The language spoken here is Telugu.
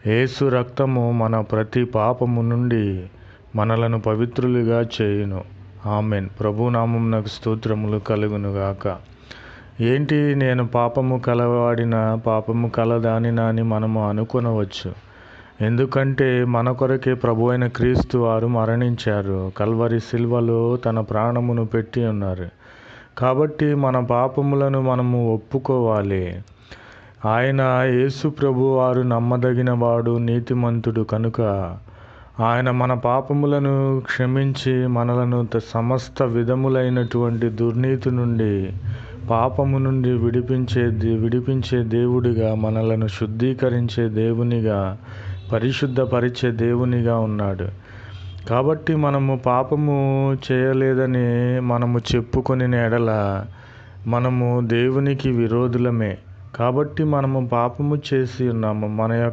యేసు రక్తము మన ప్రతి పాపము నుండి మనలను పవిత్రులుగా చేయును. ఆమెన్. ప్రభునామమునకు స్తోత్రములు కలుగునుగాక. ఏంటి నేను పాపము కలవాడిన, పాపము కలదానినా అని మనము అనుకొనవచ్చు. ఎందుకంటే మన కొరకే ప్రభు అయిన క్రీస్తు వారు మరణించారు. కల్వరి సిల్వలో తన ప్రాణమును పెట్టి ఉన్నారు. కాబట్టి మన పాపములను మనము ఒప్పుకోవాలి. ఆయన యేసు ప్రభు వారు నమ్మదగినవాడు, నీతిమంతుడు కనుక ఆయన మన పాపములను క్షమించి మనలను సమస్త విధములైనటువంటి దుర్నీతి నుండి, పాపము నుండి విడిపించే దేవుడిగా, మనలను శుద్ధీకరించే దేవునిగా, పరిశుద్ధపరిచే దేవునిగా ఉన్నాడు. కాబట్టి మనము పాపము చేయలేదని మనము చెప్పుకొని ఎడల మనము దేవునికి విరోధులమే. కాబట్టి మనము పాపము చేసి ఉన్నాము. మన